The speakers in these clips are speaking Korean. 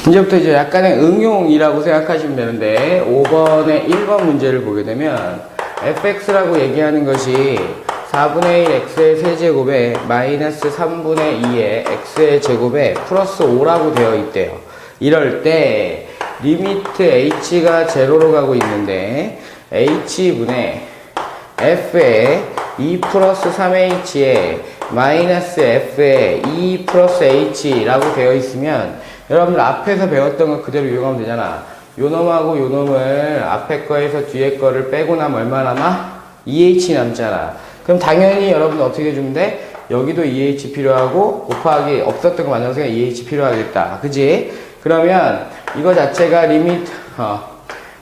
이제부터 이제 약간의 응용이라고 생각하시면 되는데 5번의 1번 문제를 보게 되면 fx라고 얘기하는 것이 4분의 1 x의 세제곱에 마이너스 3분의 2의 x의 제곱에 플러스 5라고 되어 있대요. 이럴 때 리미트 h가 제로로 가고 있는데 h분의 f의 2 플러스 3h에 마이너스 f의 2 플러스 h라고 되어 있으면 여러분들 앞에서 배웠던 거 그대로 이용하면 되잖아. 요 놈하고 요 놈을 앞에 거에서 뒤에 거를 빼고 나면 얼마 남아? 2h 남잖아. 그럼 당연히 여러분들 어떻게 해주면 돼? 여기도 2h 필요하고 곱하기 없었던 거 만들어서 2h 필요하겠다. 그지? 그러면 이거 자체가 리미트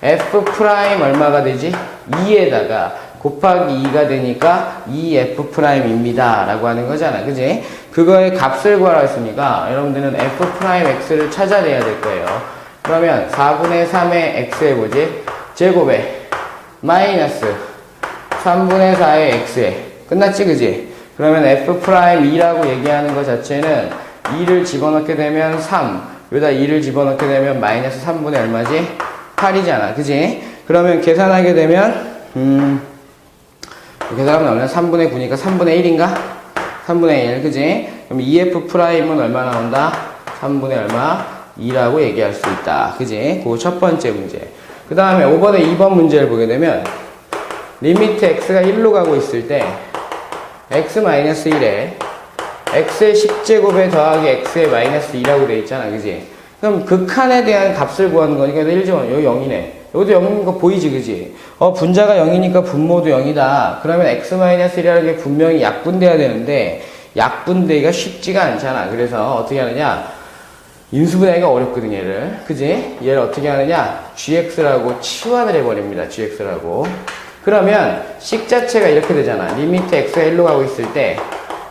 f 프라임 얼마가 되지? 2에다가 곱하기 2가 되니까 2f'입니다 라고 하는 거잖아. 그지? 그거의 값을 구하라 했으니까 여러분들은 f'x를 찾아내야 될 거예요. 그러면 4분의 3의 x에 뭐지? 제곱에 마이너스 3분의 4의 x에 끝났지? 그지? 그러면 f'2라고 얘기하는 것 자체는 2를 집어넣게 되면 3 여기다 2를 집어넣게 되면 마이너스 3분의 얼마지? 8이잖아. 그지? 그러면 계산하게 되면 계산하면 3분의 9니까 3분의 1인가? 3분의 1, 그지? 그럼 2f''은 얼마 나온다? 3분의 얼마? 2라고 얘기할 수 있다. 그지? 그거 첫 번째 문제. 그 다음에 5번에 2번 문제를 보게 되면 리미트 x가 1로 가고 있을 때 x-1에 x의 10제곱에 더하기 x의 마이너스 2라고 되어 있잖아. 그지? 그럼 극한에 대한 값을 구하는 거니까 1점, 여기 0이네. 여기도 0인 거 보이지, 그지? 분자가 0이니까 분모도 0이다. 그러면 x-1이라는 게 분명히 약분돼야 되는데, 약분되기가 쉽지가 않잖아. 그래서 어떻게 하느냐? 인수분해가 어렵거든, 얘를. 그지? 얘를 어떻게 하느냐? gx라고 치환을 해버립니다, gx라고. 그러면, 식 자체가 이렇게 되잖아. 리미트 x가 1로 가고 있을 때,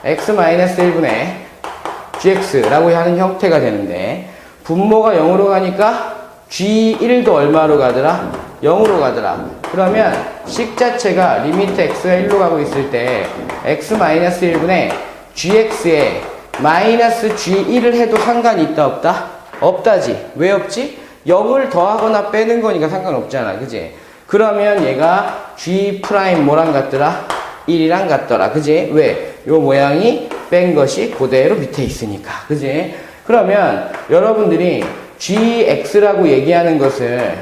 x-1분의 gx라고 하는 형태가 되는데, 분모가 0으로 가니까, G1도 얼마로 가더라? 0으로 가더라. 그러면 식 자체가 리미트 x가 1로 가고 있을 때 x-1분의 gx에 마이너스 g1을 해도 상관이 있다 없다? 없다지. 왜 없지? 0을 더하거나 빼는 거니까 상관없잖아. 그지? 그러면 얘가 g' 뭐랑 같더라? 1이랑 같더라. 그지? 왜? 요 모양이 뺀 것이 그대로 밑에 있으니까. 그지? 그러면 여러분들이 gx라고 얘기하는 것을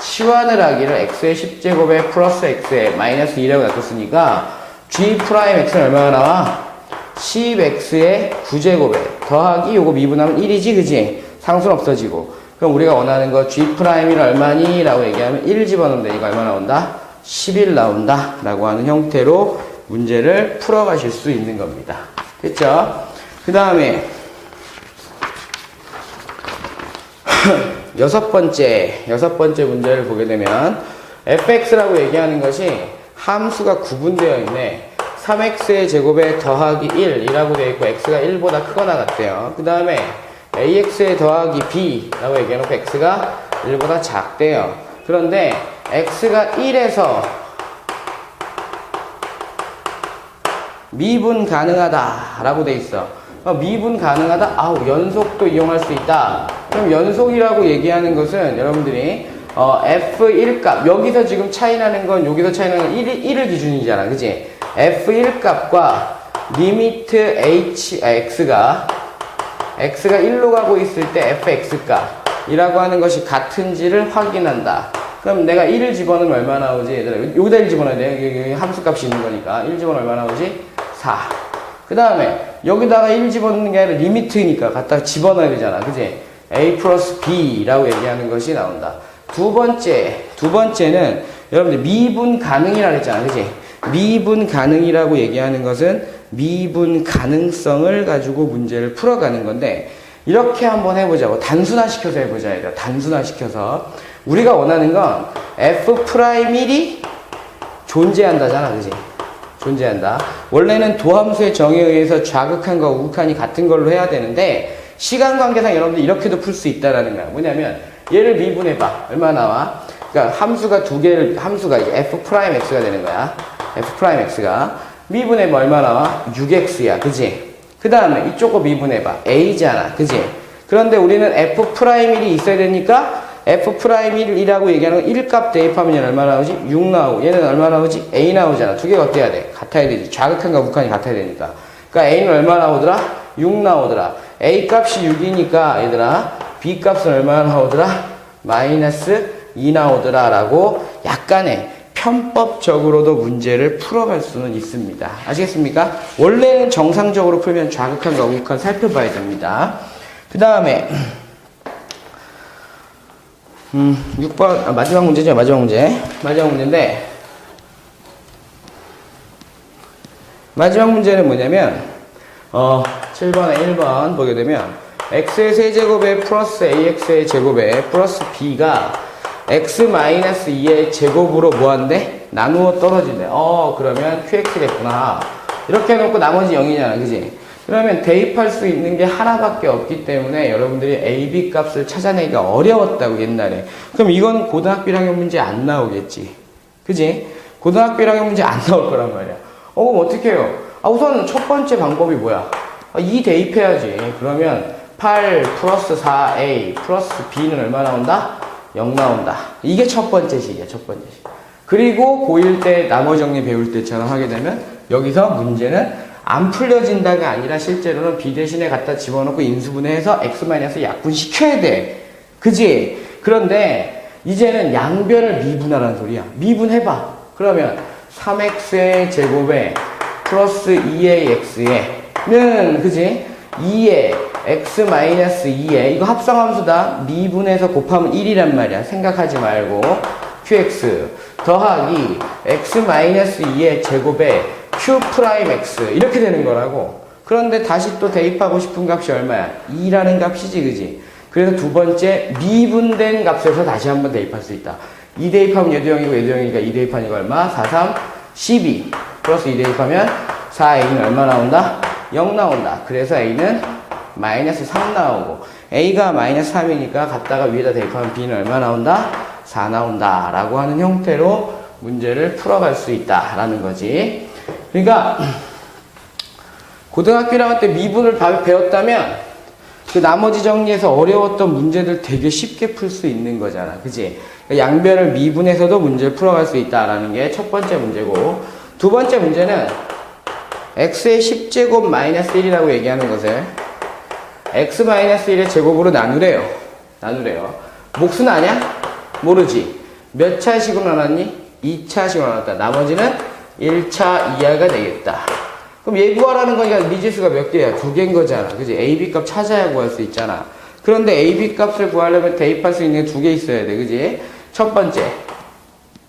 치환을 하기를 x의 10제곱에 플러스 x의 마이너스 2라고 놔뒀으니까 g'x는 얼마가 나와? 10x의 9제곱에 더하기 요거 미분하면 1이지, 그지? 상수는 없어지고. 그럼 우리가 원하는 거 g'이 얼마니? 라고 얘기하면 1 집어넣으면 되니까 얼마 나온다? 11 나온다 라고 하는 형태로 문제를 풀어가실 수 있는 겁니다. 됐죠? 그 다음에 여섯 번째 문제를 보게 되면 fx라고 얘기하는 것이 함수가 구분되어 있네. 3x의 제곱에 더하기 1이라고 되어 있고 x가 1보다 크거나 같대요. 그 다음에 ax에 더하기 b라고 얘기해놓고 x가 1보다 작대요. 그런데 x가 1에서 미분 가능하다 라고 돼 있어. 미분 가능하다? 연속도 이용할 수 있다. 그럼 연속이라고 얘기하는 것은 여러분들이 f1 값, 여기서 지금 차이 나는 건 여기서 차이 나는 건 1을 기준이잖아. 그지? f1 값과 리미트 x가 1로 가고 있을 때 fx 값이라고 하는 것이 같은지를 확인한다. 그럼 내가 1을 집어넣으면 얼마 나오지? 얘들아, 여기다 1 집어넣어야 돼. 여기 함수 값이 있는 거니까. 1 집어넣으면 얼마 나오지? 4. 그 다음에 여기다가 1 집어넣는 게 아니라 리미트니까 갖다 집어넣어야 되잖아. 그지? a 플러스 b라고 얘기하는 것이 나온다. 두 번째는 여러분들 미분 가능이라고 했잖아. 그지? 미분 가능이라고 얘기하는 것은 미분 가능성을 가지고 문제를 풀어가는 건데, 이렇게 한번 해보자고. 단순화시켜서 해보자. 얘들아. 단순화시켜서. 우리가 원하는 건 f'1이 존재한다잖아. 그지? 존재한다. 원래는 도함수의 정의에 의해서 좌극한과 우극한이 같은 걸로 해야 되는데, 시간 관계상 여러분들 이렇게도 풀 수 있다라는 거야. 뭐냐면 얘를 미분해봐. 얼마 나와? 그러니까 함수가 두 개를, 함수가 f'x가 되는 거야. f'x가 미분해봐. 얼마 나와? 6x야. 그지? 그 다음에 이쪽 거 미분해봐. a잖아. 그지? 그런데 우리는 F'1이 있어야 되니까 F'1이라고 얘기하는 건 1값 대입하면 얘는 얼마 나오지? 6 나오고 얘는 얼마 나오지? A 나오잖아. 두 개가 어때야 돼? 같아야 되지. 좌극한과 우극한이 같아야 되니까. 그러니까 A는 얼마 나오더라? 6 나오더라. A 값이 6이니까 얘들아 B 값은 얼마 나오더라? 마이너스 2 나오더라 라고 약간의 편법적으로도 문제를 풀어갈 수는 있습니다. 아시겠습니까? 원래는 정상적으로 풀면 좌극한과 우극한 살펴봐야 됩니다. 그 다음에 6번 마지막 문제죠. 마지막 문제인데 마지막 문제는 뭐냐면 7번에 1번 보게 되면 x의 세제곱에 플러스 ax의 제곱에 플러스 b가 x-2의 제곱으로 뭐한대? 나누어 떨어진대. 그러면 qx 됐구나. 이렇게 해놓고 나머지 0이잖아. 그지? 그러면 대입할 수 있는 게 하나밖에 없기 때문에 여러분들이 a, b 값을 찾아내기가 어려웠다고 옛날에. 그럼 이거는 고등학교 1학년 문제 안 나오겠지. 그지? 고등학교 1학년 문제 안 나올 거란 말이야. 그럼 어떻게 해요? 우선 첫 번째 방법이 뭐야? 2 대입해야지. 그러면 8 플러스 4a 플러스 b는 얼마 나온다? 0 나온다. 이게 첫 번째 식이야. 첫 번째 식. 그리고 고1 때 나머지 정리 배울 때처럼 하게 되면 여기서 문제는 안 풀려진다가 아니라 실제로는 b 대신에 갖다 집어넣고 인수분해해서 x- 약분시켜야 돼. 그지? 그런데 이제는 양변을 미분하라는 소리야. 미분해봐. 그러면 3x의 제곱에 플러스 2의 x에는 그지? 2의 x-2에 이거 합성함수다. 미분해서 곱하면 1이란 말이야. 생각하지 말고 qx 더하기 x-2의 제곱에 q'x 이렇게 되는 거라고. 그런데 다시 또 대입하고 싶은 값이 얼마야? 2라는 값이지. 그지? 그래서 두 번째 미분된 값에서 다시 한번 대입할 수 있다. 2 대입하면 얘도 0이고 얘도 0이니까 2 대입하니까 얼마? 4, 3, 12 플러스 2 대입하면 4a는 얼마 나온다? 0 나온다. 그래서 a는 마이너스 3 나오고 a가 마이너스 3이니까 갖다가 위에다 대입하면 b는 얼마 나온다? 4 나온다 라고 하는 형태로 문제를 풀어갈 수 있다 라는 거지. 그러니까 고등학교 1학년 때 미분을 배웠다면 그 나머지 정리해서 어려웠던 문제들 되게 쉽게 풀 수 있는 거잖아. 그치? 그러니까 양변을 미분해서도 문제를 풀어갈 수 있다라는 게 첫 번째 문제고, 두 번째 문제는 x의 10제곱 마이너스 1이라고 얘기하는 것을 x-1의 제곱으로 나누래요. 몫은 아냐? 모르지. 몇 차식으로 나눴니? 2차식으로 나눴다. 나머지는 1차 이하가 되겠다. 그럼 얘 구하라는 거니까 미지수가 몇 개야? 2개인 거잖아. 그지? A, B 값 찾아야 구할 수 있잖아. 그런데 A, B 값을 구하려면 대입할 수 있는 게 2개 있어야 돼. 그지? 첫 번째,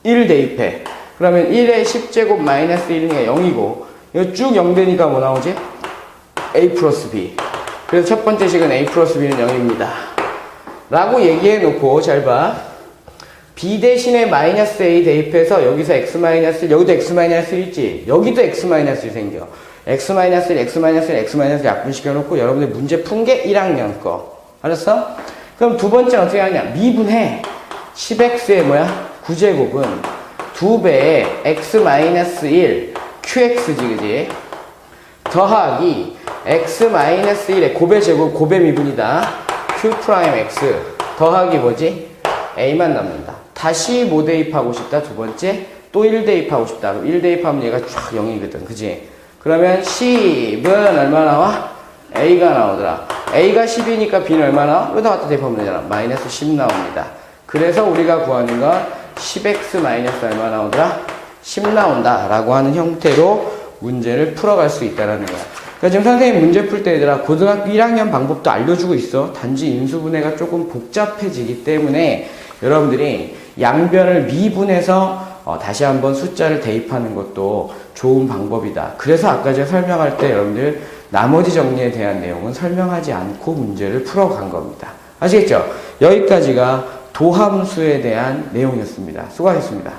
1 대입해. 그러면 1의 10제곱 마이너스 1이니까 0이고, 이거 쭉 0 되니까 뭐 나오지? A 플러스 B. 그래서 첫 번째 식은 A 플러스 B는 0입니다. 라고 얘기해 놓고, 잘 봐. B 대신에 마이너스 A 대입해서 여기서 X-1, 여기도 X-1 있지? 여기도 X-1 생겨. X-1, X-1 약분시켜 놓고 여러분들 문제 푼 게 1학년 거. 알았어? 그럼 두 번째는 어떻게 하냐? 미분해. 10X의 뭐야? 9제곱은 2배의 X-1, QX지, 그지? 더하기 X-1의 곱의 제곱, 곱의 미분이다. Q'X 더하기 뭐지? A만 남는다. 다시 뭐 대입하고 싶다? 두 번째, 또 1 대입하고 싶다. 그럼 1 대입하면 얘가 쫙 0이거든. 그지? 그러면 10은 얼마 나와? A가 나오더라. A가 10이니까 B는 얼마 나와? 여기다 갖다 대입하면 되잖아. 마이너스 10 나옵니다. 그래서 우리가 구하는 건 10x 마이너스 얼마 나오더라? 10 나온다. 라고 하는 형태로 문제를 풀어갈 수 있다는 거야. 그러니까 지금 선생님 문제 풀 때 얘들아 고등학교 1학년 방법도 알려주고 있어. 단지 인수분해가 조금 복잡해지기 때문에 여러분들이 양변을 미분해서 다시 한번 숫자를 대입하는 것도 좋은 방법이다. 그래서 아까 제가 설명할 때 여러분들 나머지 정리에 대한 내용은 설명하지 않고 문제를 풀어간 겁니다. 아시겠죠? 여기까지가 도함수에 대한 내용이었습니다. 수고하셨습니다.